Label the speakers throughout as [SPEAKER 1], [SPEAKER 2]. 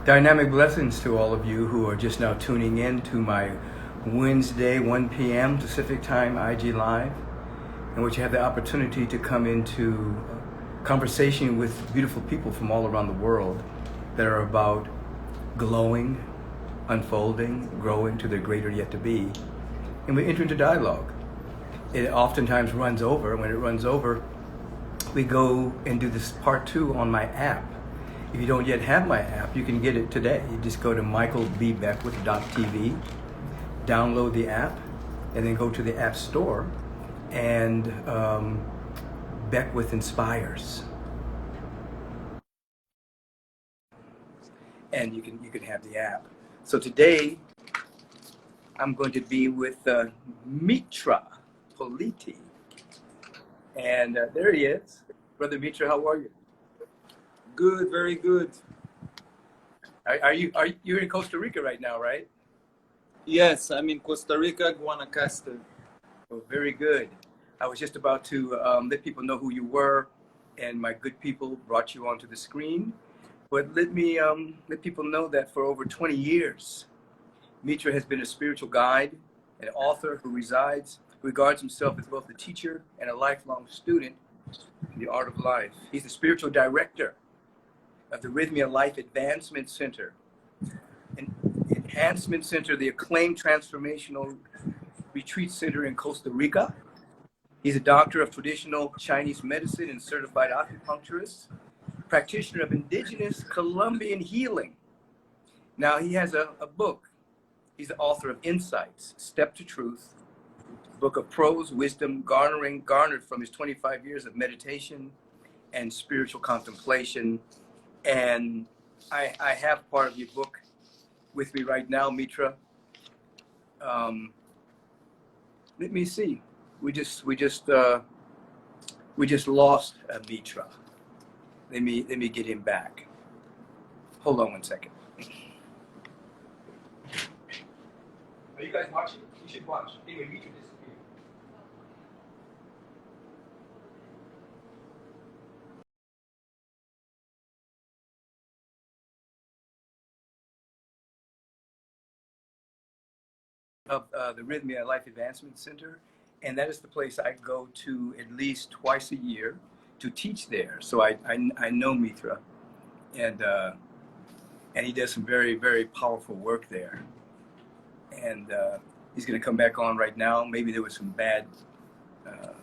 [SPEAKER 1] Dynamic blessings to all of you who are just now tuning in to my Wednesday 1 p.m. Pacific Time IG Live, in which you have the opportunity to come into conversation with beautiful people from all around the world that are about glowing, unfolding, growing to their greater yet to be. And we enter into dialogue. It oftentimes runs over. When it runs over, we go and do this part 2 on my app. If you don't yet have my app, you can get it today. You just go to michaelbbeckwith.tv, download the app, and then go to the App Store and Beckwith Inspires. And you can have the app. So today, I'm going to be with Mitra, Politi. And there he is. Brother Mitra, how are you?
[SPEAKER 2] Good, very good.
[SPEAKER 1] You're in Costa Rica right now, right?
[SPEAKER 2] Yes, I'm in Costa Rica, Guanacaste.
[SPEAKER 1] Oh, very good. I was just about to let people know who you were, and my good people brought you onto the screen. But let me let people know that for over 20 years, Mitra has been a spiritual guide, an author who regards himself as both a teacher and a lifelong student in the art of life. He's the spiritual director of the Rhythmia Life Advancement Center, an enhancement center, the acclaimed transformational retreat center in Costa Rica. He's a doctor of traditional Chinese medicine and certified acupuncturist, practitioner of indigenous Colombian healing. Now he has a book. He's the author of Insights, Step to Truth, book of prose, wisdom, garnered from his 25 years of meditation and spiritual contemplation. And I have part of your book with me right now, Mitra. Let me see. We just lost Mitra. Let me get him back. Hold on one second. Are you guys watching? You should watch. Anyway, Mitra disappeared. Of the Rhythmia Life Advancement Center, and that is the place I go to at least twice a year to teach there. So I know Mitra, and he does some very, very powerful work there. And he's going to come back on right now. Maybe there was some bad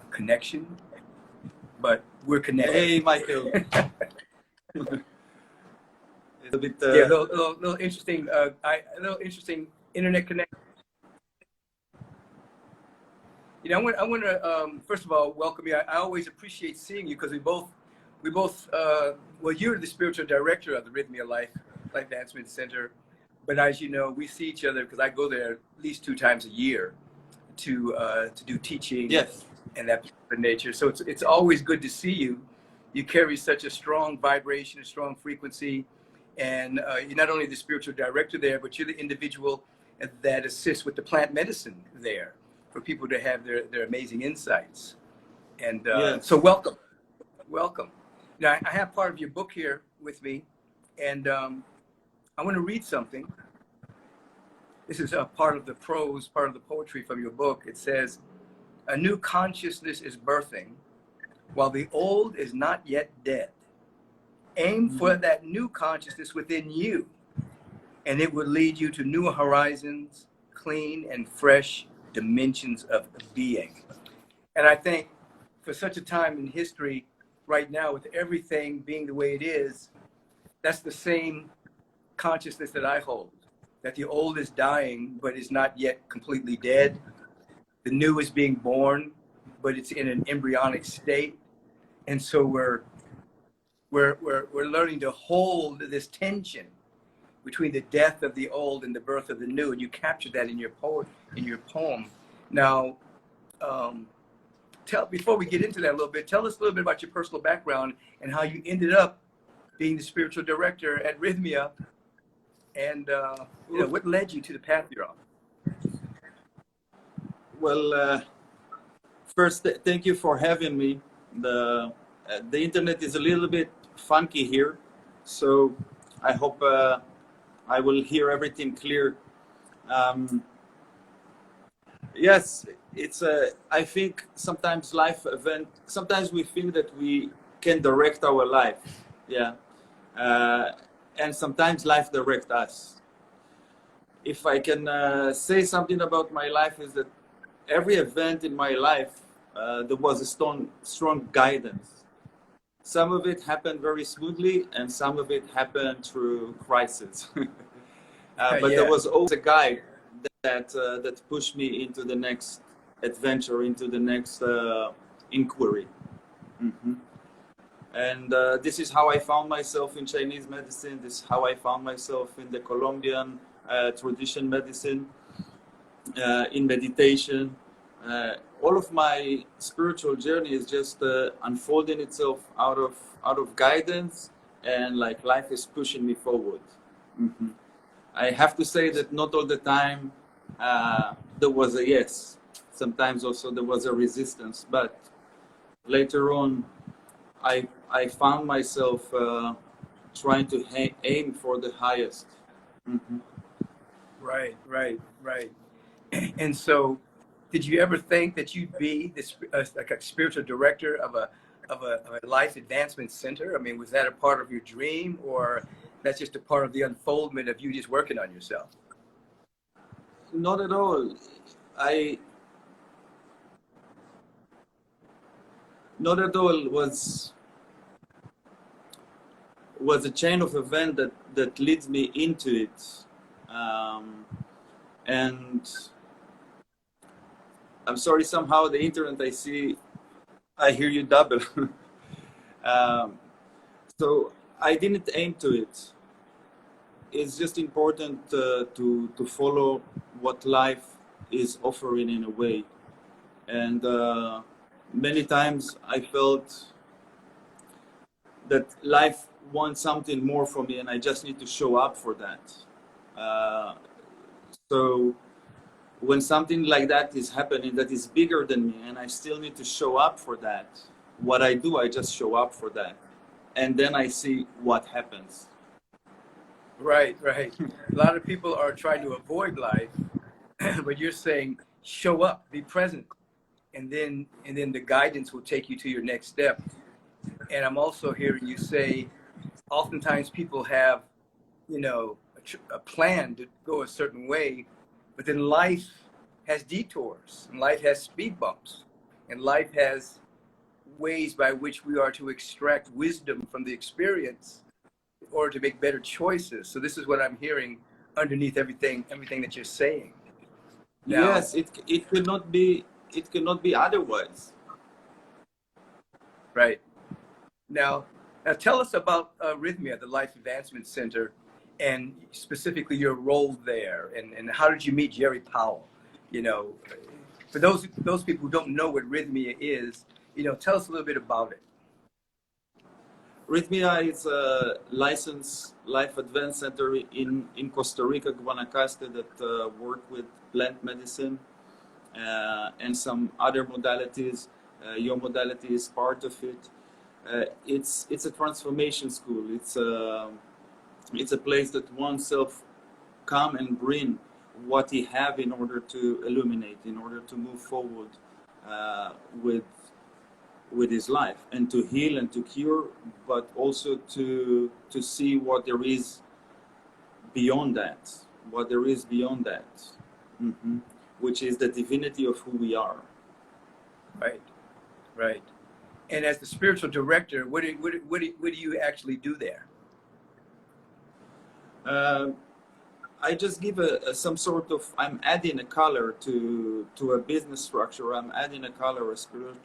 [SPEAKER 1] connection, but we're connected.
[SPEAKER 2] Hey, Michael. It's a bit
[SPEAKER 1] yeah, little interesting. A little interesting internet connection. You know, I want to first of all welcome you. I always appreciate seeing you because we both well, you're the spiritual director of the Rhythmia Life Advancement Center, but as you know, we see each other because I go there at least 2 times a year to do teaching.
[SPEAKER 2] Yes.
[SPEAKER 1] And that particular nature. So it's always good to see you. You carry such a strong vibration, a strong frequency, and you're not only the spiritual director there, but you're the individual that assists with the plant medicine there, for people to have their amazing insights. And
[SPEAKER 2] yes.
[SPEAKER 1] So welcome. Now, I have part of your book here with me, and I want to read something. This is a part of the prose, part of the poetry from your book. It says, "A new consciousness is birthing, while the old is not yet dead. Aim for that new consciousness within you, and it will lead you to new horizons, clean and fresh dimensions of being." And I think for such a time in history right now, with everything being the way it is, that's the same consciousness that I hold, that the old is dying, but is not yet completely dead. The new is being born, but it's in an embryonic state. And so we're learning to hold this tension between the death of the old and the birth of the new, and you captured that in your poem. Now, before we get into that a little bit, tell us a little bit about your personal background and how you ended up being the spiritual director at Rhythmia, and what led you to the path you're on.
[SPEAKER 2] Well, first, thank you for having me. The internet is a little bit funky here, so I hope I will hear everything clear. Yes, it's a. I think sometimes sometimes we think that we can direct our life, yeah, and sometimes life direct us. If I can say something about my life, is that every event in my life there was a strong guidance. Some of it happened very smoothly, and some of it happened through crisis. But there was always a guide that pushed me into the next adventure, into the next inquiry. Mm-hmm. And this is how I found myself in Chinese medicine. This is how I found myself in the Colombian tradition medicine, in meditation. All of my spiritual journey is just unfolding itself out of guidance, and like life is pushing me forward. Mm-hmm. I have to say that not all the time there was a yes. Sometimes also there was a resistance, but later on I found myself trying to aim for the highest. Mm-hmm.
[SPEAKER 1] Right, right, right. And so, did you ever think that you'd be this like a spiritual director of a life advancement center? I mean, was that a part of your dream, or that's just a part of the unfoldment of you just working on yourself?
[SPEAKER 2] Not at all. Not at all was a chain of event that leads me into it. And I'm sorry, somehow the internet, I hear you double. So I didn't aim to it. It's just important to follow what life is offering in a way. And many times I felt that life wants something more from me, and I just need to show up for that. So when something like that is happening that is bigger than me, and I still need to show up for that, what I do, I just show up for that. And then I see what happens.
[SPEAKER 1] Right, right. A lot of people are trying to avoid life, but you're saying show up, be present, and then the guidance will take you to your next step. And I'm also hearing you say, oftentimes people have, a plan to go a certain way, but then life has detours, and life has speed bumps, and life has ways by which we are to extract wisdom from the experience in order to make better choices. So this is what I'm hearing underneath everything that you're saying. Now,
[SPEAKER 2] yes, it cannot be otherwise.
[SPEAKER 1] Right. Now tell us about Rhythmia, the Life Advancement Center, and specifically your role there, and how did you meet Jerry Powell? For those people who don't know what Rhythmia is, tell us a little bit about it.
[SPEAKER 2] Rhythmia is a licensed life advance center in Costa Rica, Guanacaste, that work with plant medicine and some other modalities. Your modality is part of it. It's a transformation school. It's a place that oneself come and bring what he have in order to illuminate, in order to move forward with his life, and to heal and to cure, but also to see what there is beyond that, mm-hmm. Which is the divinity of who we are.
[SPEAKER 1] Right, right. And as the spiritual director, what do you actually do there?
[SPEAKER 2] I just give some sort of, I'm adding a color to a business structure. I'm adding a color, a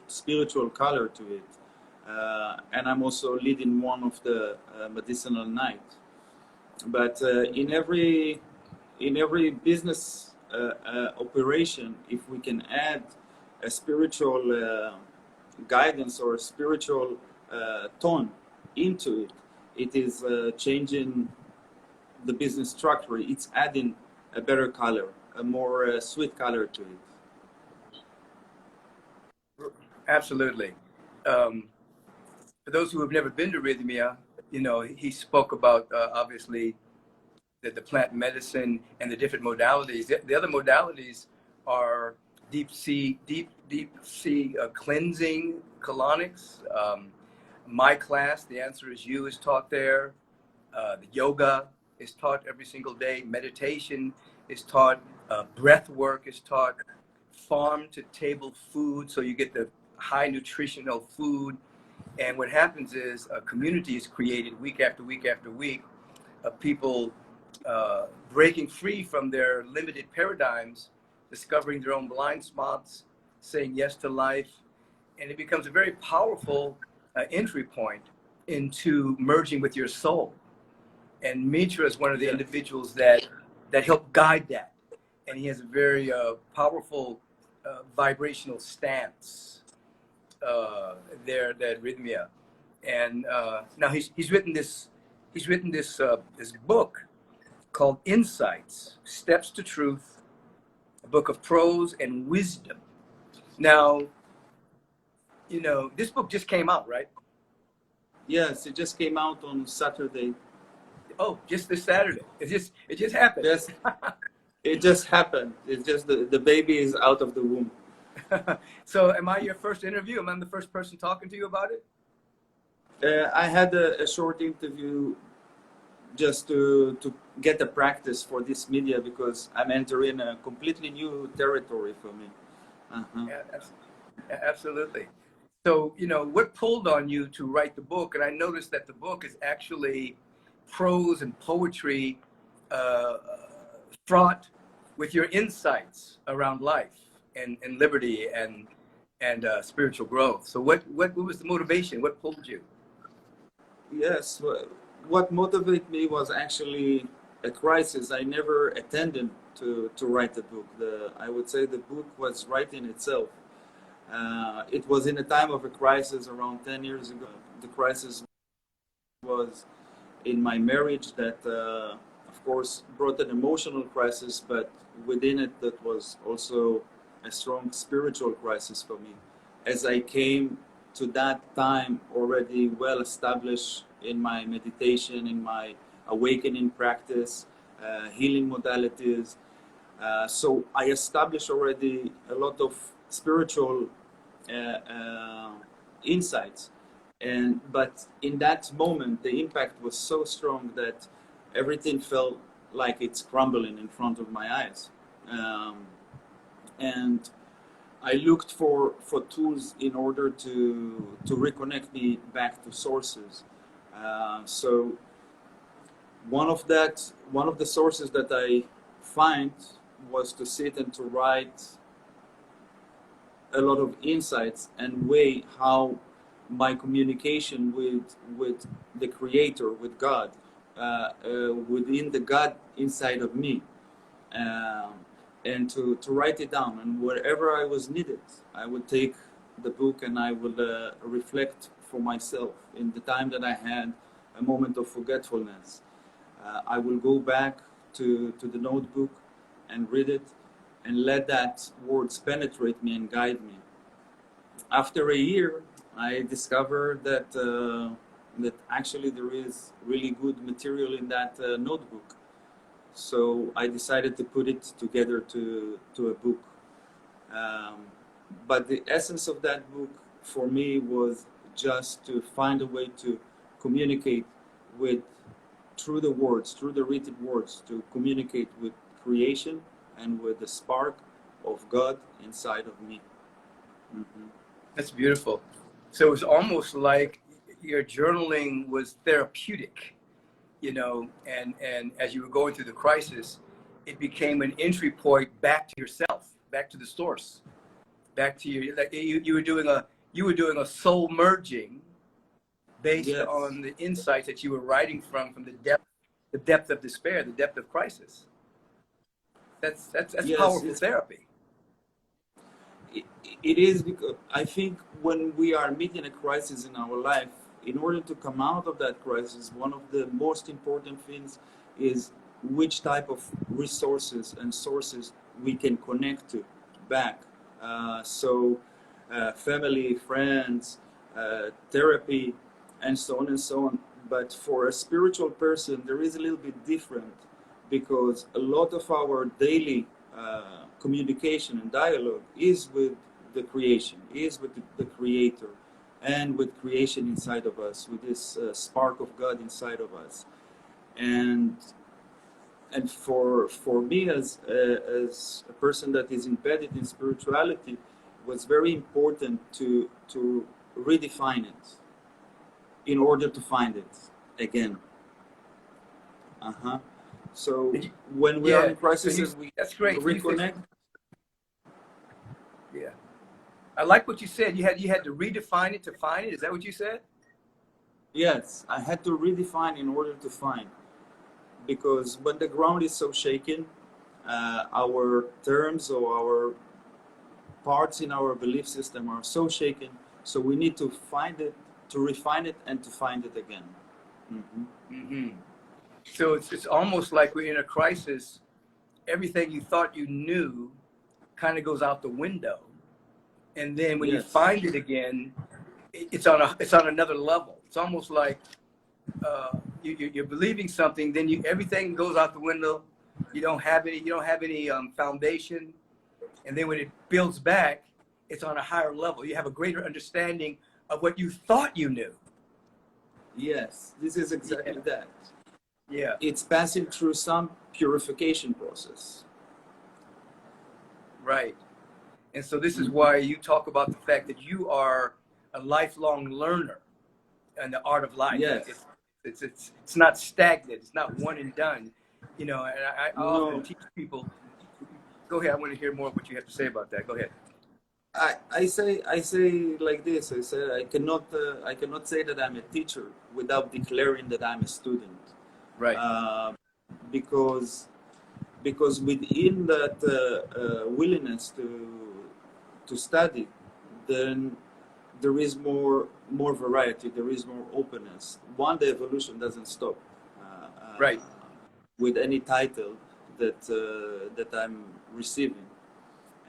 [SPEAKER 2] spiritual color to it. And I'm also leading one of the medicinal night. But in every business operation, if we can add a spiritual guidance or a spiritual tone into it, it is changing the business structure. It's adding a better color, a more sweet color to it.
[SPEAKER 1] Absolutely. For those who have never been to Rhythmia, he spoke about obviously the plant medicine and the different modalities. The other modalities are deep sea cleansing colonics. My class, the answer is you, is taught there. The yoga is taught every single day. Meditation is taught. Breath work is taught. Farm to table food, so you get the high nutritional food. And what happens is a community is created week after week after week of people breaking free from their limited paradigms, discovering their own blind spots, saying yes to life. And it becomes a very powerful entry point into merging with your soul. And Mitra is one of the individuals that help guide that. And he has a very powerful vibrational stance there, that rhythmia. And now he's written this book called Insights, Steps to Truth, a book of prose and wisdom. Now, you know, this book just came out, right?
[SPEAKER 2] Yes, it just came out on Saturday.
[SPEAKER 1] Oh, just this Saturday. It just happened.
[SPEAKER 2] Yes, it just happened. It's just the baby is out of the womb.
[SPEAKER 1] So am I your first interview? Am I the first person talking to you about it?
[SPEAKER 2] I had a short interview just to get the practice for this media, because I'm entering a completely new territory for me.
[SPEAKER 1] Yeah, absolutely. So, you know, what pulled on you to write the book? And I noticed that the book is actually prose and poetry fraught with your insights around life and liberty and spiritual growth. So what was the motivation? What pulled you?
[SPEAKER 2] Yes, what motivated me was actually a crisis. I never intended to write the book. I would say the book was writing itself. It was in a time of a crisis around 10 years ago. The crisis was in my marriage that, of course, brought an emotional crisis, but within it, that was also a strong spiritual crisis for me. As I came to that time already well established in my meditation, in my awakening practice, healing modalities. So I established already a lot of spiritual insights. But in that moment, the impact was so strong that everything felt like it's crumbling in front of my eyes. And I looked for tools in order to reconnect me back to sources. So one of the sources that I find was to sit and to write a lot of insights and weigh how my communication with the Creator, with God, within the God inside of me, and to write it down. And wherever I was needed, I would take the book and I would reflect for myself. In the time that I had a moment of forgetfulness, I will go back to the notebook and read it and let that words penetrate me and guide me. After a year, I discovered that that actually there is really good material in that notebook. So I decided to put it together to a book. But the essence of that book for me was just to find a way to communicate through the words, through the written words, to communicate with creation and with the spark of God inside of me. Mm-hmm.
[SPEAKER 1] That's beautiful. So it was almost like your journaling was therapeutic, you know, and as you were going through the crisis, it became an entry point back to yourself, back to the source, back to your, like you were doing a soul merging based
[SPEAKER 2] Yes.
[SPEAKER 1] on the insights that you were writing from the depth of despair, the depth of crisis. That's yes, powerful therapy.
[SPEAKER 2] It is, because I think when we are meeting a crisis in our life, in order to come out of that crisis, one of the most important things is which type of resources and sources we can connect to back. So family, friends, therapy, and so on and so on. But for a spiritual person, there is a little bit different. because a lot of our daily communication and dialogue is with the creation, is with the creator, and with creation inside of us, with this spark of God inside of us. And for me as a person that is embedded in spirituality, it was very important to redefine it in order to find it again. So when we are in crisis, we
[SPEAKER 1] that's great.
[SPEAKER 2] reconnect.
[SPEAKER 1] Yeah, I like what you said. You had to redefine it to find it. Is that what you said?
[SPEAKER 2] Yes, I had to redefine in order to find, because when the ground is so shaken, our terms or our parts in our belief system are so shaken. So we need to find it, to refine it, and to find it again.
[SPEAKER 1] So it's almost like we're in a crisis. Everything you thought you knew kind of goes out the window, and then when you find it again, it's on another level. It's almost like you're believing something, then everything goes out the window. You don't have any foundation, and then when it builds back, it's on a higher level. You have a greater understanding of what you thought you knew.
[SPEAKER 2] Yes, this is exactly that.
[SPEAKER 1] Yeah,
[SPEAKER 2] it's passing through some purification process.
[SPEAKER 1] Right. And so this is why you talk about the fact that you are a lifelong learner in the art of life.
[SPEAKER 2] Yes.
[SPEAKER 1] It's not stagnant. It's not one and done. And I often teach people. Go ahead. I want to hear more of what you have to say about that. Go ahead.
[SPEAKER 2] I say like this. I say I cannot say that I'm a teacher without declaring that I'm a student.
[SPEAKER 1] Right.
[SPEAKER 2] Because within that willingness to study, then there is more variety. There is more openness. The evolution doesn't stop.
[SPEAKER 1] Right.
[SPEAKER 2] With any title that I'm receiving.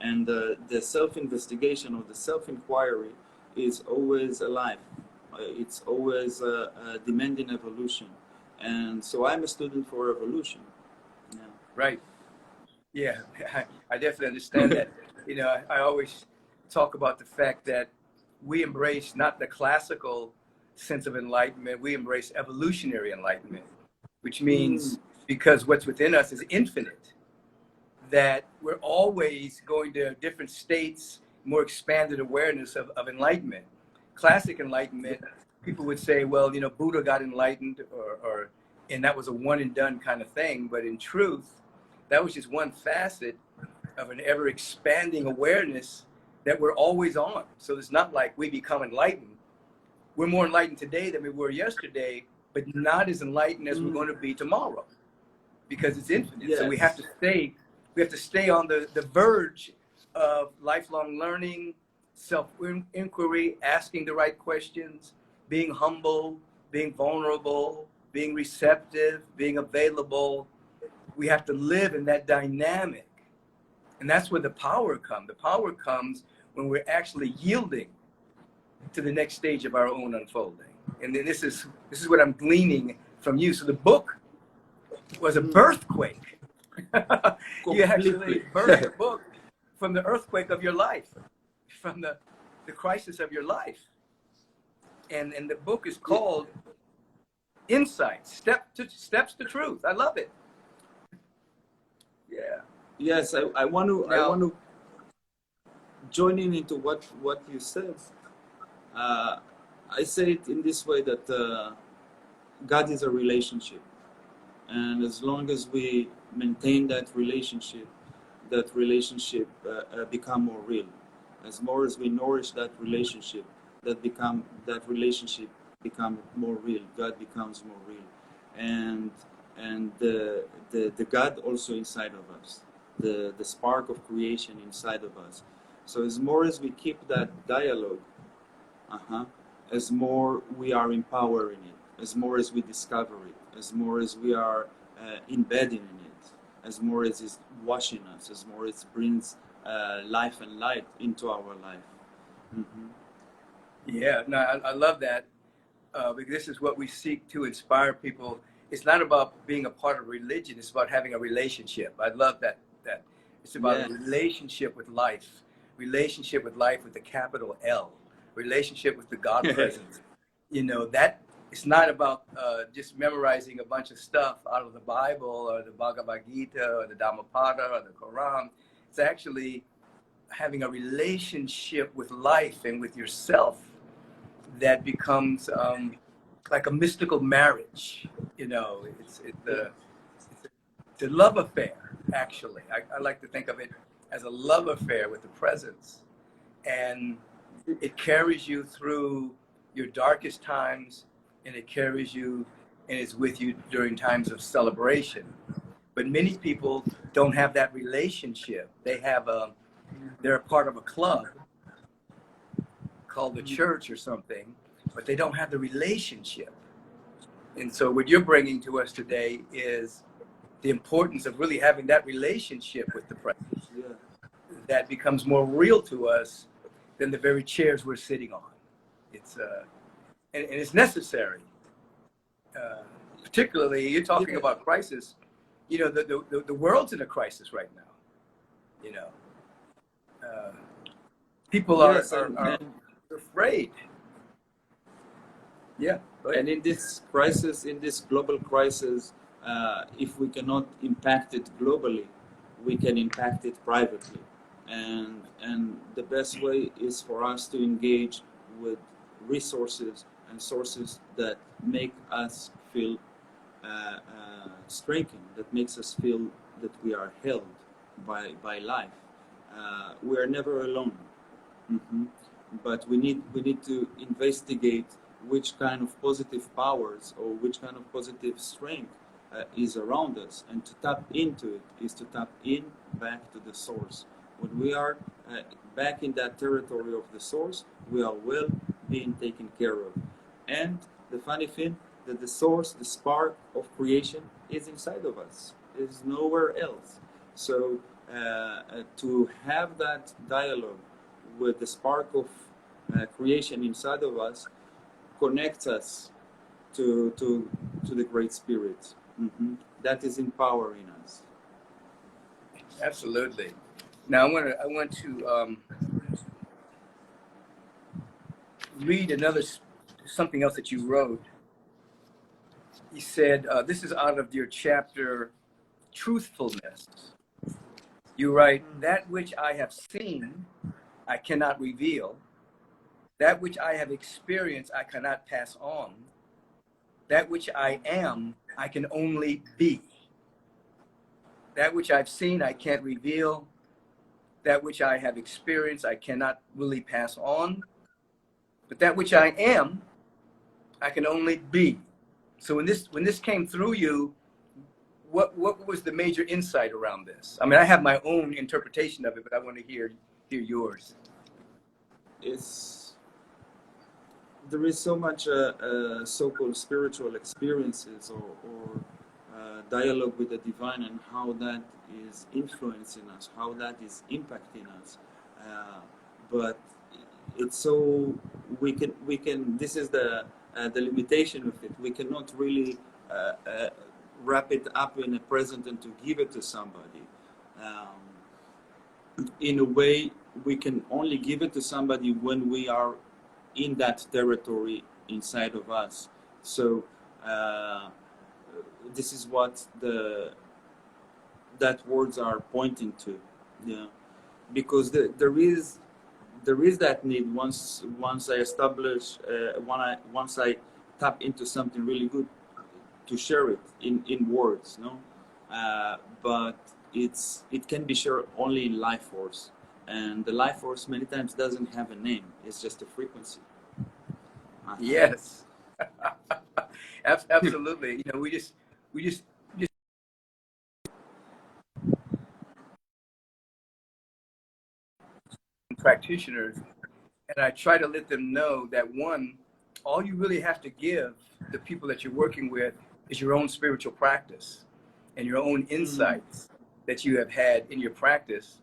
[SPEAKER 2] And the self-investigation or the self-inquiry is always alive. It's always demanding evolution. And so I'm a student for evolution. Yeah.
[SPEAKER 1] Right. Yeah, I definitely understand that. I always talk about the fact that we embrace not the classical sense of enlightenment, we embrace evolutionary enlightenment, which means because what's within us is infinite, that we're always going to different states, more expanded awareness of enlightenment. Classic enlightenment, people would say, well, Buddha got enlightened and that was a one and done kind of thing. But in truth, that was just one facet of an ever expanding awareness that we're always on. So it's not like we become enlightened. We're more enlightened today than we were yesterday, but not as enlightened as we're going to be tomorrow, because it's infinite.
[SPEAKER 2] Yes.
[SPEAKER 1] So we have to stay on the verge of lifelong learning, self-inquiry, asking the right questions, being humble, being vulnerable, being receptive, being available. We have to live in that dynamic. And that's where the power comes. The power comes when we're actually yielding to the next stage of our own unfolding. And then this is what I'm gleaning from you. So the book was a birthquake. You actually birthed the book from the earthquake of your life, from the crisis of your life. And the book is called Insights, Steps to Truth. I love it. Yeah.
[SPEAKER 2] Yes, I want to join in into what you said. I say it in this way that God is a relationship, and as long as we maintain that relationship become more real. As more as we nourish that relationship, that relationship become more real. God becomes more real, and the God also inside of us, the spark of creation inside of us. So as more as we keep that dialogue, as more we are empowering it, as more as we discover it, as more as we are embedding in it, as more as it's washing us, as more as it brings life and light into our life.
[SPEAKER 1] Yeah, no, I love that, because this is what we seek to inspire people it's not about being a part of religion. It's about having a relationship. I love that. It's about a relationship with life, with the capital L, relationship with the God presence. You know, that it's not about just memorizing a bunch of stuff out of the Bible or the Bhagavad Gita or the Dhammapada or the Quran. It's actually having a relationship with life and with yourself that becomes like a mystical marriage. You know, it's a love affair, actually. I like to think of it as a love affair with the presence. And it carries you through your darkest times, and it carries you and is with you during times of celebration. But many people don't have that relationship. They're a part of a club called the church or something, but they don't have the relationship. And so what you're bringing to us today is the importance of really having that relationship with the presence that becomes more real to us than the very chairs we're sitting on. It's and it's necessary. Particularly, you're talking about crisis. You know, the world's in a crisis right now. You know, people are afraid. Yeah.
[SPEAKER 2] And in this crisis, in this global crisis, if we cannot impact it globally, we can impact it privately. And the best way is for us to engage with resources and sources that make us feel strengthened, that makes us feel that we are held by life. We are never alone. But we need to investigate which kind of positive powers or which kind of positive strength is around us, and to tap into it is to tap in back to the source. When we are back in that territory of the source, we are well being taken care of. And the funny thing, that the source, the spark of creation, is inside of us, is nowhere else. So to have that dialogue with the spark of creation inside of us connects us to the Great Spirit. That is empowering us.
[SPEAKER 1] Absolutely. Now I want to read something else that you wrote. You said, this is out of your chapter, Truthfulness. You write, that which I have seen, I cannot reveal. That which I have experienced, I cannot pass on. That which I am, I can only be. That which I've seen, I can't reveal. That which I have experienced, I cannot really pass on. But that which I am, I can only be. So when this came through you, what was the major insight around this? I mean, I have my own interpretation of it, but I want to hear yours.
[SPEAKER 2] There is so much so-called spiritual experiences or dialogue with the divine, and how that is influencing us, how that is impacting us. But it's so we can. This is the limitation of it. We cannot really wrap it up in a present and to give it to somebody. In a way, we can only give it to somebody when we are in that territory inside of us. So this is what that words are pointing to. Yeah, because there is that need once I establish once I tap into something really good, to share it in words, no? But it can be shared only in life force, and the life force many times doesn't have a name. It's just a frequency.
[SPEAKER 1] Yes. Absolutely. You know, we just practitioners, and I try to let them know that all you really have to give the people that you're working with is your own spiritual practice and your own insights that you have had in your practice,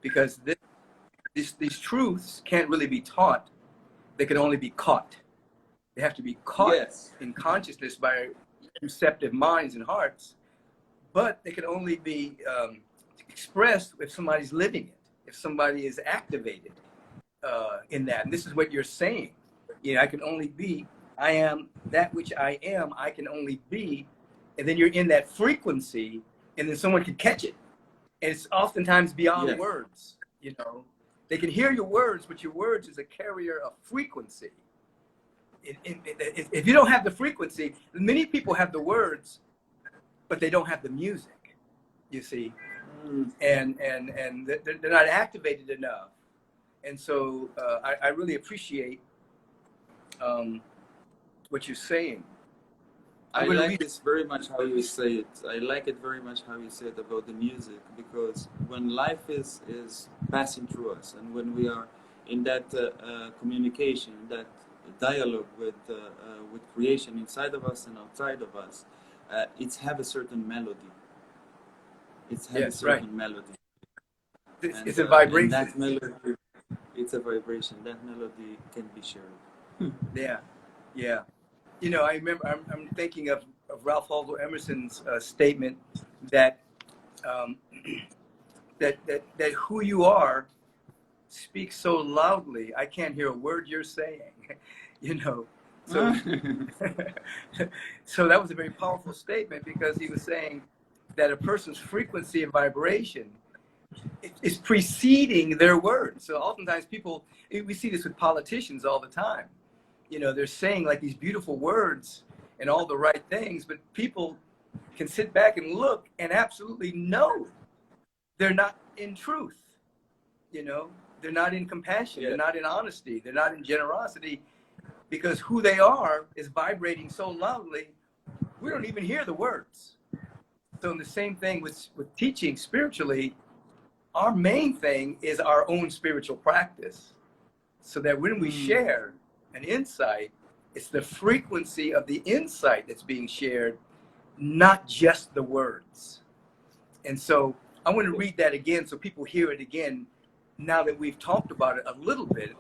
[SPEAKER 1] because these truths can't really be taught. They can only be caught. They have to be caught in consciousness by receptive minds and hearts, but they can only be expressed if somebody's living it, if somebody is activated in that. And this is what you're saying. You know, I can only be, I am that which I am, I can only be. And then you're in that frequency, and then someone can catch it. And it's oftentimes beyond words, you know. They can hear your words, but your words is a carrier of frequency. If you don't have the frequency, many people have the words, but they don't have the music, you see. And they're not activated enough. And so I really appreciate what you're saying.
[SPEAKER 2] I like this very much how you say it. I like it very much how you say it about the music, because when life is passing through us, and when we are in that communication, that dialogue with creation inside of us and outside of us, it's have a certain melody. It's have a certain melody.
[SPEAKER 1] It's a vibration.
[SPEAKER 2] That melody, it's a vibration. That melody can be shared.
[SPEAKER 1] Yeah. You know, I remember, I'm thinking of Ralph Waldo Emerson's statement that, that who you are speaks so loudly, I can't hear a word you're saying, you know. So, so that was a very powerful statement, because he was saying that a person's frequency and vibration is preceding their words. So oftentimes people, we see this with politicians all the time. You know, they're saying like these beautiful words and all the right things, but people can sit back and look and absolutely know they're not in truth. You know, they're not in compassion. They're not in honesty. They're not in generosity, because who they are is vibrating so loudly, we don't even hear the words. So in the same thing with teaching spiritually, our main thing is our own spiritual practice, so that when we share an insight, it's the frequency of the insight that's being shared, not just the words. And so I want to read that again so people hear it again, now that we've talked about it a little bit.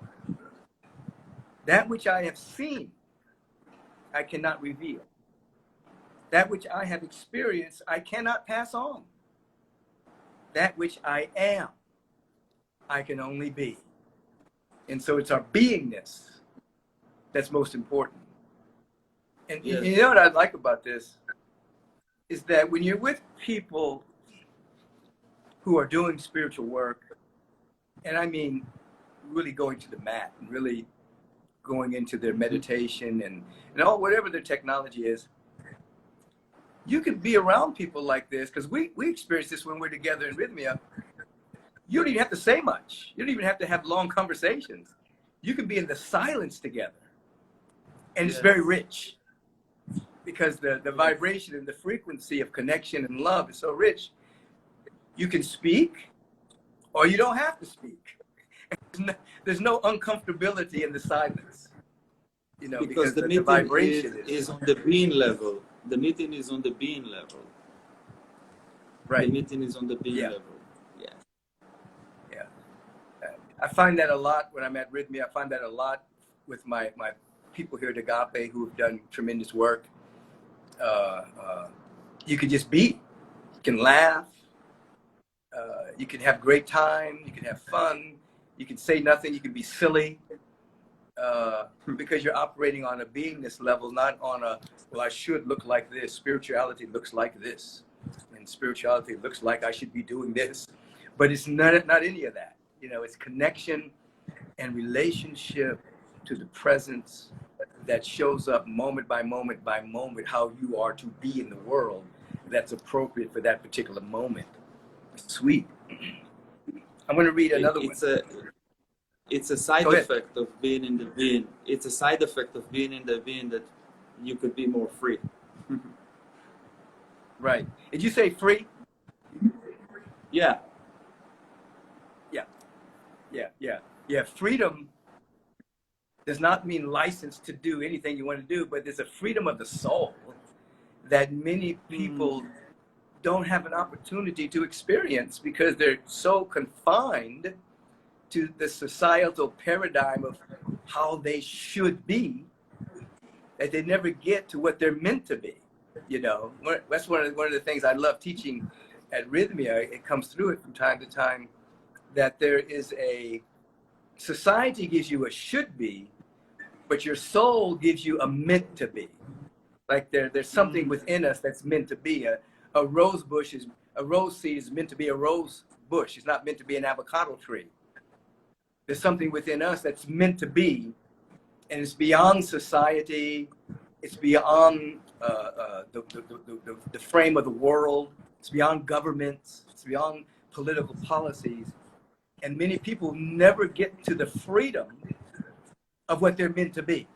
[SPEAKER 1] That which I have seen, I cannot reveal. That which I have experienced, I cannot pass on. That which I am, I can only be. And so it's our beingness that's most important. And you know what I like about this is that when you're with people who are doing spiritual work, and I mean really going to the mat and really going into their meditation and all whatever their technology is, you can be around people like this, because we experience this when we're together in Rhythmia. You don't even have to say much. You don't even have to have long conversations. You can be in the silence together. And it's very rich, because the vibration and the frequency of connection and love is so rich. You can speak, or you don't have to speak. There's no uncomfortability in the silence, you know,
[SPEAKER 2] because the meeting vibration is on the being level. The meeting is on the being level.
[SPEAKER 1] Right.
[SPEAKER 2] The meeting is on the being level. Yeah.
[SPEAKER 1] I find that a lot when I'm at Rhythmia. I find that a lot with my people here at Agape who have done tremendous work. You can just be. You can laugh. You can have great time. You can have fun. You can say nothing. You can be silly. Because you're operating on a beingness level, not on a, well, I should look like this. Spirituality looks like this. And spirituality looks like I should be doing this. But it's not any of that. You know, it's connection and relationship to the presence that shows up moment by moment by moment, how you are to be in the world that's appropriate for that particular moment. Sweet. I'm going to read another one.
[SPEAKER 2] It's a side effect of being in the being. It's a side effect of being in the being that you could be more free.
[SPEAKER 1] Right. Did you say free?
[SPEAKER 2] Yeah.
[SPEAKER 1] Freedom does not mean license to do anything you want to do, but there's a freedom of the soul that many people don't have an opportunity to experience, because they're so confined to the societal paradigm of how they should be, that they never get to what they're meant to be. You know, that's one of the things I love teaching at Rhythmia. It comes through it from time to time that there is a society gives you a should be, but your soul gives you a meant to be. Like there's something within us that's meant to be. A rose seed is meant to be a rose bush. It's not meant to be an avocado tree. There's something within us that's meant to be, and it's beyond society. It's beyond the frame of the world. It's beyond governments. It's beyond political policies. And many people never get to the freedom of what they're meant to be.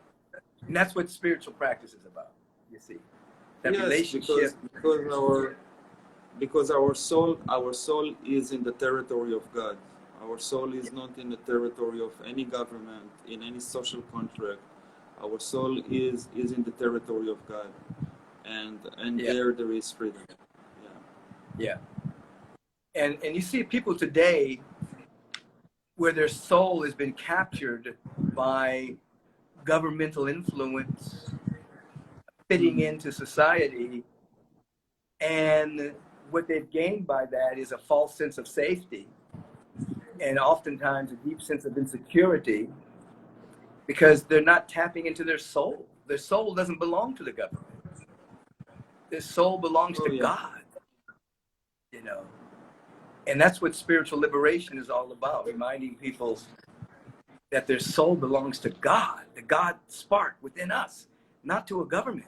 [SPEAKER 1] And that's what spiritual practice is about, you see. That
[SPEAKER 2] yes,
[SPEAKER 1] relationship.
[SPEAKER 2] Because our soul is in the territory of God. Our soul is not in the territory of any government, in any social contract. Our soul is in the territory of God, and there is freedom.
[SPEAKER 1] Yeah. And you see people today where their soul has been captured by governmental influence, fitting into society, and what they've gained by that is a false sense of safety, and oftentimes a deep sense of insecurity, because they're not tapping into their soul. Their soul doesn't belong to the government. Their soul belongs to God, you know. And that's what spiritual liberation is all about, reminding people that their soul belongs to God, the God spark within us, not to a government,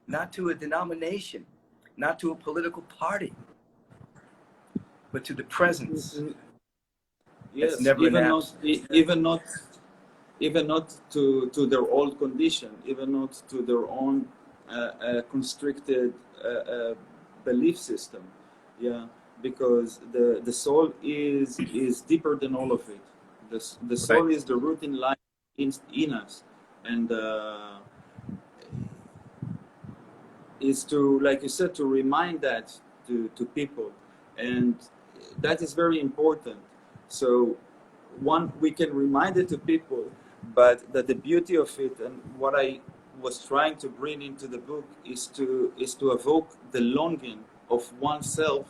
[SPEAKER 1] not to a denomination, not to a political party, but to the presence.
[SPEAKER 2] Yes,
[SPEAKER 1] never
[SPEAKER 2] even not to their old condition, even not to their own constricted belief system. Yeah, because the soul is deeper than all of it. The soul is the root in life in us, and is to, like you said, to remind that to people, and that is very important. So we can remind it to people, but that the beauty of it, and what I was trying to bring into the book, is to evoke the longing of oneself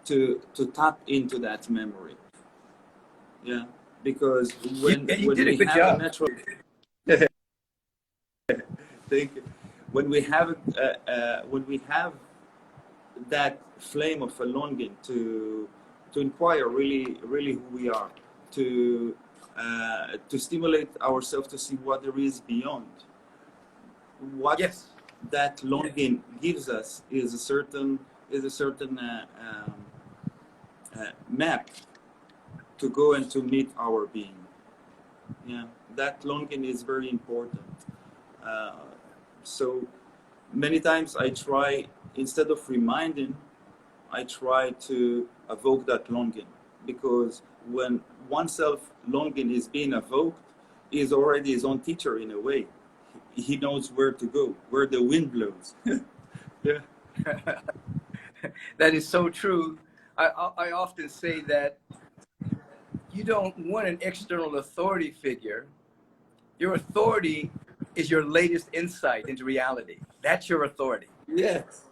[SPEAKER 2] to tap into that memory. Yeah, because when we have a natural thank you. When we have that flame of a longing to inquire really who we are, to stimulate ourselves to see what there is beyond. What that longing gives us is a certain map to go and to meet our being. Yeah, that longing is very important. So many times I try, instead of reminding, I try to evoke that longing, because when oneself longing is being evoked, he is already his own teacher in a way. He knows where to go, where the wind blows. Yeah.
[SPEAKER 1] That is so true. I often say that you don't want an external authority figure. Your authority is your latest insight into reality. That's your authority.
[SPEAKER 2] Yes.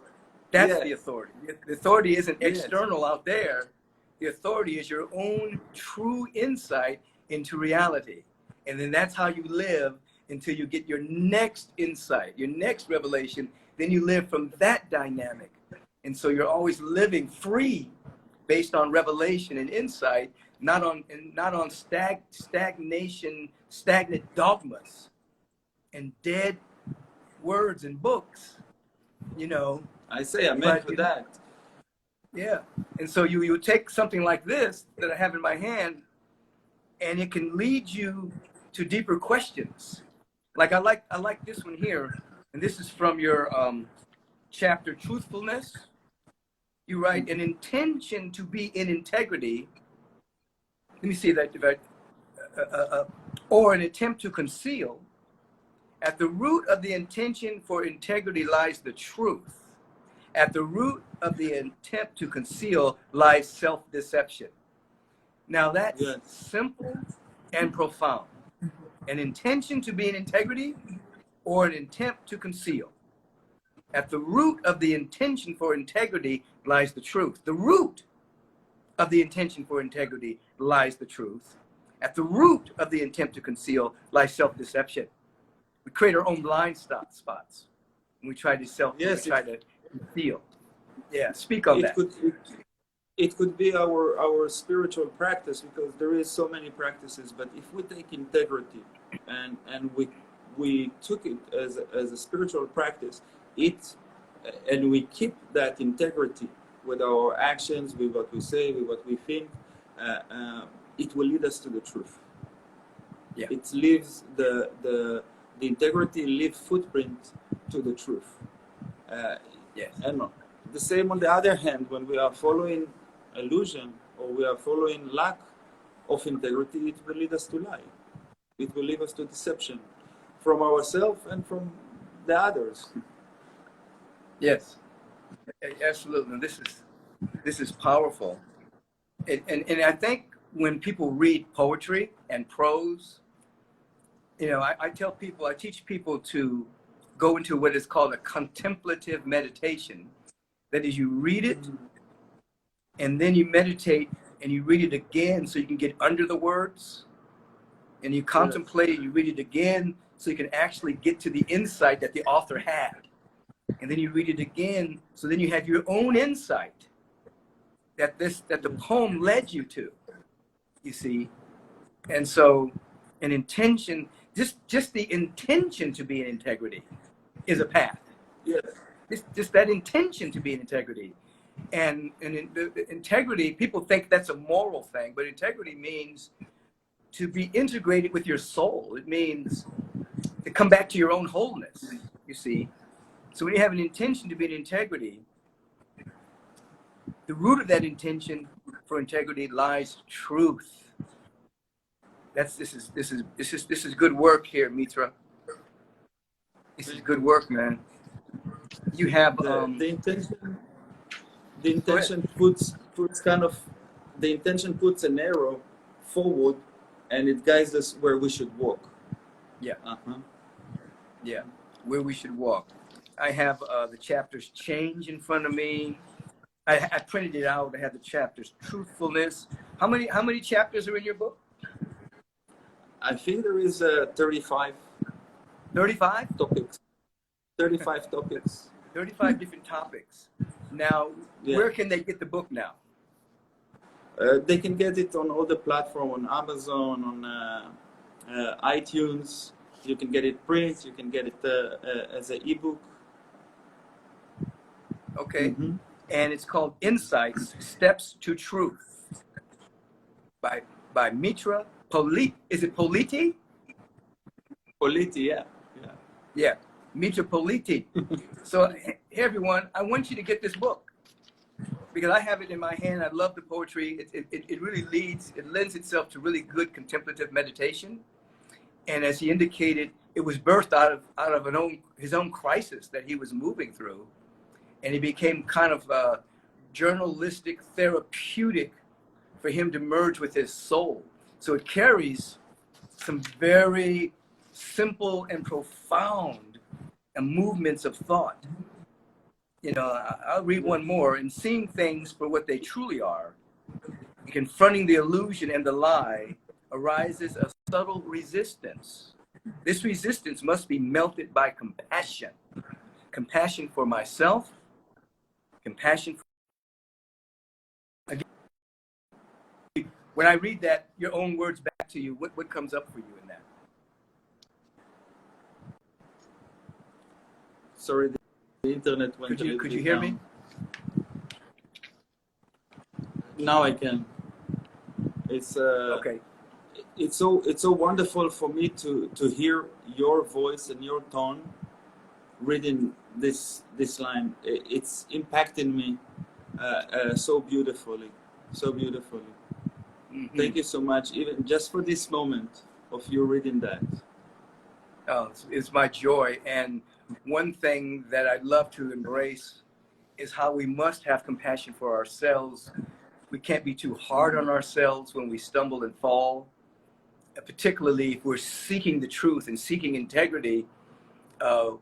[SPEAKER 1] That's the authority. The authority isn't external out there. The authority is your own true insight into reality. And then that's how you live until you get your next insight, your next revelation. Then you live from that dynamic. And so you're always living free based on revelation and insight, not on stagnant dogmas and dead words and books, you know.
[SPEAKER 2] I say amen for that.
[SPEAKER 1] Yeah. And so you take something like this that I have in my hand, and it can lead you to deeper questions. Like I like this one here, and this is from your chapter, Truthfulness. You write, an intention to be in integrity. Let me see that. Or an attempt to conceal. At the root of the intention for integrity lies the truth. At the root of the attempt to conceal lies self-deception. Now that's simple and profound. An intention to be in integrity or an attempt to conceal. At the root of the intention for integrity lies the truth. The root of the intention for integrity lies the truth. At the root of the intent to conceal lies self-deception. We create our own blind spots when we try to conceal. Yeah, speak on that.
[SPEAKER 2] It could be our spiritual practice, because there is so many practices. But if we take integrity and we took it as a spiritual practice, and we keep that integrity with our actions, with what we say, with what we think, it will lead us to the truth.
[SPEAKER 1] Yeah.
[SPEAKER 2] It leaves the integrity leaves footprint to the truth.
[SPEAKER 1] Yes.
[SPEAKER 2] And the same on the other hand, when we are following illusion, or we are following lack of integrity, it will lead us to lie. It will lead us to deception from ourselves and from the others.
[SPEAKER 1] Yes, absolutely. This is powerful, and I think when people read poetry and prose, I teach people to go into what is called a contemplative meditation. That is, you read it, and then you meditate, and you read it again so you can get under the words, and you contemplate it, you read it again so you can actually get to the insight that the author had. And then you read it again, so then you have your own insight that the poem led you to, you see. And so an intention, just the intention to be in integrity is a path.
[SPEAKER 2] Yes.
[SPEAKER 1] Just that intention to be in integrity. And the integrity, people think that's a moral thing, but integrity means to be integrated with your soul. It means to come back to your own wholeness, you see. So when you have an intention to be in integrity, the root of that intention for integrity lies truth. This is good work here, Mitra. This is good work, man. You have
[SPEAKER 2] the intention puts an arrow forward, and it guides us where we should walk.
[SPEAKER 1] Yeah. Yeah, where we should walk. I have the chapters change in front of me. I printed it out. I have the chapters truthfulness. How many chapters are in your book?
[SPEAKER 2] I think there is 35.
[SPEAKER 1] 35
[SPEAKER 2] topics. 35 topics.
[SPEAKER 1] 35 different topics. Now, where can they get the book now?
[SPEAKER 2] They can get it on all the platforms, on Amazon, on iTunes. You can get it print. You can get it as an ebook.
[SPEAKER 1] Okay. And it's called Insights, Steps to Truth by Mitra Politi. Is it Politi?
[SPEAKER 2] Politi, yeah.
[SPEAKER 1] Yeah, Mitra Politi. So, hey everyone, I want you to get this book because I have it in my hand. I love the poetry. It really lends itself to really good contemplative meditation. And as he indicated, it was birthed out of his own crisis that he was moving through. And it became kind of journalistic, therapeutic for him to merge with his soul. So it carries some very simple and profound movements of thought. I'll read one more. In seeing things for what they truly are, confronting the illusion and the lie, arises a subtle resistance. This resistance must be melted by compassion. Compassion for myself, compassion for... Again, when I read that, your own words back to you, what comes up for you in that?
[SPEAKER 2] Sorry, the internet went.
[SPEAKER 1] Could you hear me?
[SPEAKER 2] Now I can. It's
[SPEAKER 1] okay.
[SPEAKER 2] It's so wonderful for me to hear your voice and your tone reading this line. It's impacting me so beautifully. Thank you so much, even just for this moment of you reading that.
[SPEAKER 1] Oh, it's my joy. And one thing that I'd love to embrace is how we must have compassion for ourselves. We can't be too hard on ourselves when we stumble and fall, particularly if we're seeking the truth and seeking integrity.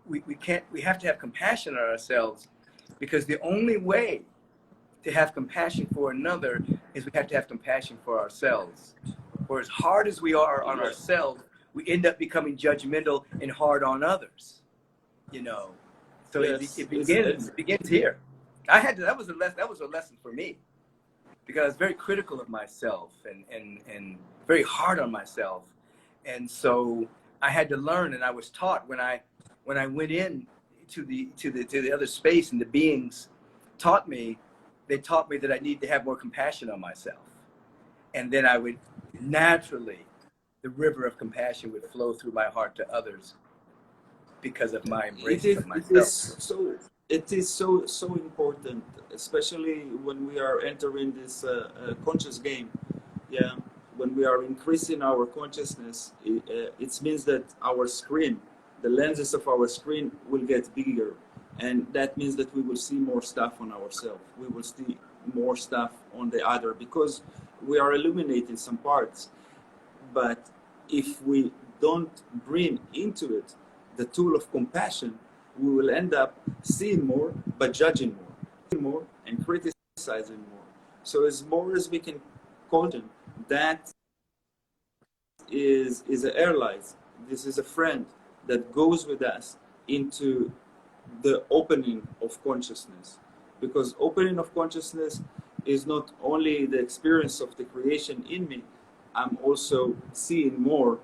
[SPEAKER 1] we have to have compassion on ourselves, because the only way to have compassion for another is we have to have compassion for ourselves. For as hard as we are on ourselves, we end up becoming judgmental and hard on others, you know. So
[SPEAKER 2] Yes,
[SPEAKER 1] it begins here. That was a lesson for me, because I was very critical of myself and very hard on myself. And so I had to learn, and I was taught when I went in to the other space, and the beings taught me, they taught me that I need to have more compassion on myself. And then I would naturally, the river of compassion would flow through my heart to others because of my embracing of myself.
[SPEAKER 2] It is so important, especially when we are entering this conscious game. Yeah, when we are increasing our consciousness, it means that our screen, the lenses of our screen, will get bigger, and that means that we will see more stuff on ourselves. We will see more stuff on the other, because we are illuminating some parts. But if we don't bring into it the tool of compassion, we will end up seeing more but judging more and criticizing more. So as more as we can caution, that is an airline. This is a friend that goes with us into the opening of consciousness. Because opening of consciousness is not only the experience of the creation in me, I'm also seeing more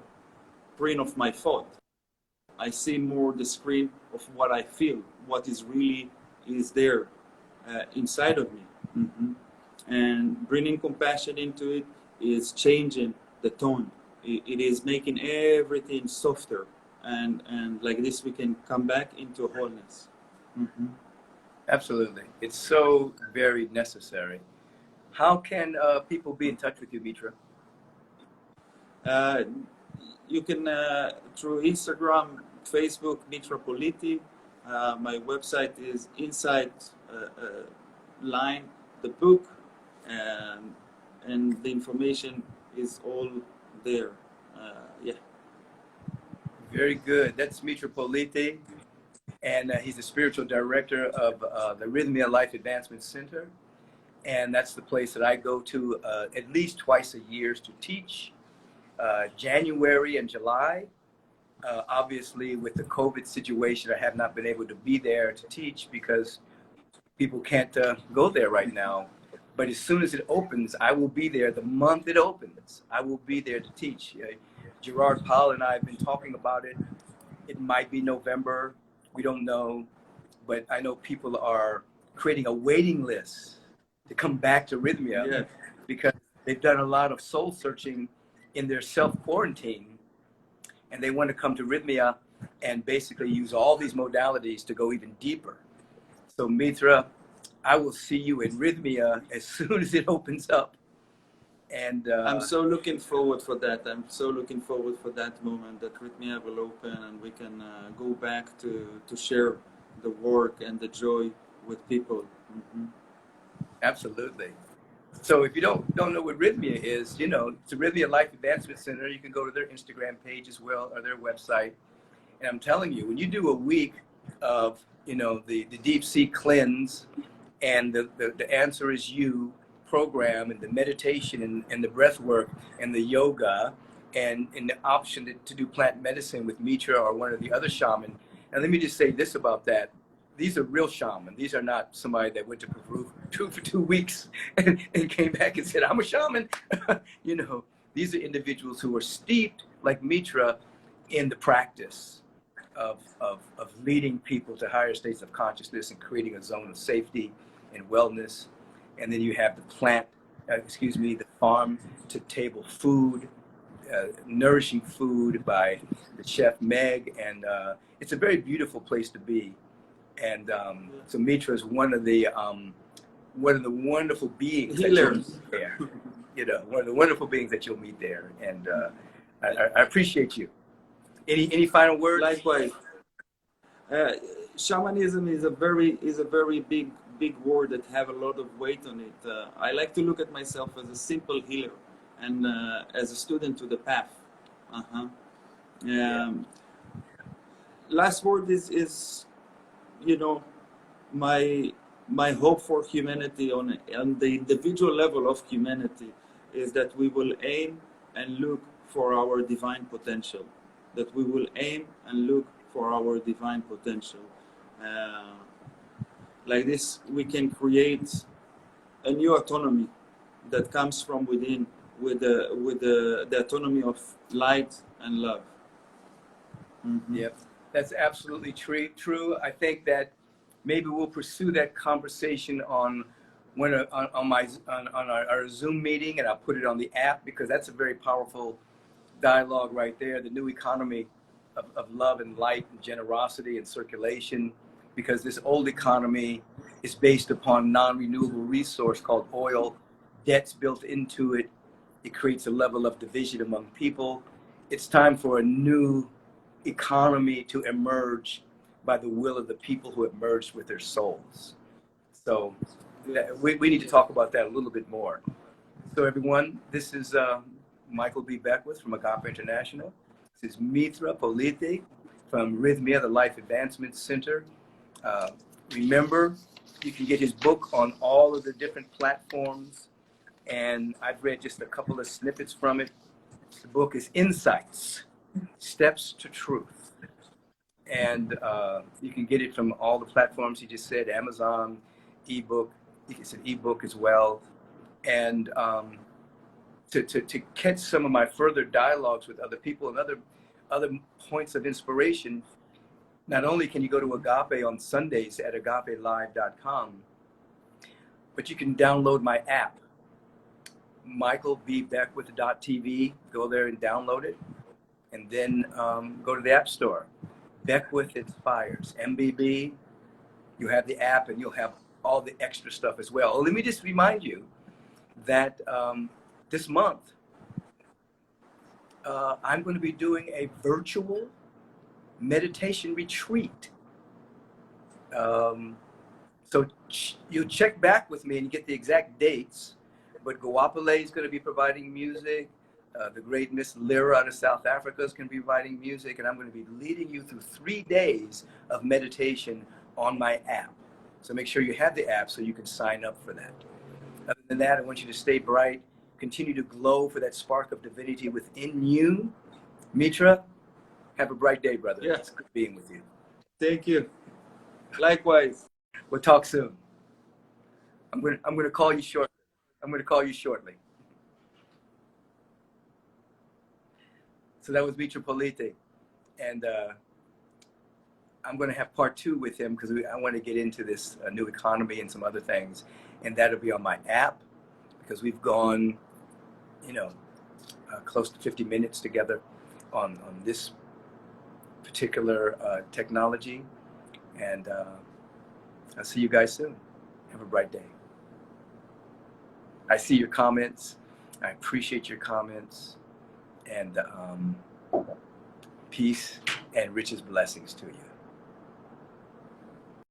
[SPEAKER 2] screen of my thought. I see more the screen of what I feel, what is really is there inside of me. Mm-hmm. And bringing compassion into it is changing the tone. It is making everything softer, and like this we can come back into wholeness. Mm-hmm.
[SPEAKER 1] Absolutely. It's so very necessary. How can people be in touch with you, Mitra?
[SPEAKER 2] You can through Instagram, Facebook, mitra politi. My website is inside line the book, and the information is all there. Yeah.
[SPEAKER 1] Very good. That's Mitra Politi, and he's the spiritual director of the Rhythmia Life Advancement Center, and that's the place that I go to at least twice a year to teach. January and July. Obviously, with the COVID situation, I have not been able to be there to teach because people can't go there right now. But as soon as it opens, I will be there. The month it opens, I will be there to teach. Gerard Powell and I have been talking about it. It might be November. We don't know. But I know people are creating a waiting list to come back to Rhythmia.
[SPEAKER 2] Yeah.
[SPEAKER 1] Because they've done a lot of soul searching in their self-quarantine, and they want to come to Rhythmia and basically use all these modalities to go even deeper. So Mitra, I will see you in Rhythmia as soon as it opens up. And
[SPEAKER 2] I'm so looking forward for that. I'm so looking forward for that moment that Rhythmia will open and we can go back to share the work and the joy with people. Mm-hmm.
[SPEAKER 1] Absolutely. So if you don't know what Rhythmia is, it's a Rhythmia Life Advancement Center. You can go to their Instagram page as well, or their website. And I'm telling you, when you do a week of, the deep sea cleanse and the answer is you program, and the meditation and the breath work and the yoga and the option to do plant medicine with Mitra or one of the other shaman. And let me just say this about that. These are real shaman. These are not somebody that went to Peru for 2 weeks and came back and said, I'm a shaman. These are individuals who are steeped, like Mitra, in the practice of leading people to higher states of consciousness and creating a zone of safety and wellness. And then you have the farm to table food, nourishing food by the chef Meg. And it's a very beautiful place to be. And so Mitra is one of the wonderful beings that you'll meet there. One of the wonderful beings that you'll meet there. And I appreciate you. Any final words?
[SPEAKER 2] Likewise. Shamanism is a very big word that have a lot of weight on it. I like to look at myself as a simple healer and as a student to the path. last word is you know, my hope for humanity on the individual level of humanity is that we will aim and look for our divine potential. That we will aim and look for our divine potential. Like this, we can create a new autonomy that comes from within, with the autonomy of light and love. Mm-hmm.
[SPEAKER 1] Yep, that's absolutely true. I think that maybe we'll pursue that conversation on our Zoom meeting, and I'll put it on the app, because that's a very powerful dialogue right there. The new economy of love and light and generosity and circulation, because this old economy is based upon non-renewable resource called oil. Debt's built into it. It creates a level of division among people. It's time for a new economy to emerge by the will of the people who have merged with their souls. So we need to talk about that a little bit more. So everyone, this is Michael B. Beckwith from Agape International. This is Mitra Politi from Rhythmia, the Life Advancement Center. Remember, you can get his book on all of the different platforms, and I've read just a couple of snippets from it. The book is Insights, Steps to Truth. And you can get it from all the platforms he just said, Amazon, ebook. It's an ebook as well. And to catch some of my further dialogues with other people and other points of inspiration, not only can you go to Agape on Sundays at agapelive.com, but you can download my app, michaelbbeckwith.tv. Go there and download it. And then go to the App Store. Beckwith Inspires, MBB. You have the app, and you'll have all the extra stuff as well. Oh, let me just remind you that this month, I'm going to be doing a virtual meditation retreat. So you check back with me and you get the exact dates. But Guapale is going to be providing music. The great Miss Lyra out of South Africa is going to be providing music. And I'm going to be leading you through 3 days of meditation on my app. So make sure you have the app so you can sign up for that. Other than that, I want you to stay bright, continue to glow for that spark of divinity within you. Mitra, have a bright day, brother.
[SPEAKER 2] Yeah.
[SPEAKER 1] It's good being with you.
[SPEAKER 2] Thank you. Likewise.
[SPEAKER 1] We'll talk soon. I'm going to call you shortly. So that was Mitra Politi. And I'm going to have part 2 with him, because I want to get into this new economy and some other things. And that'll be on my app, because we've gone, close to 50 minutes together on this particular technology. And I'll see you guys soon. Have a bright day. I see your comments. I appreciate your comments. And peace and richest blessings to you.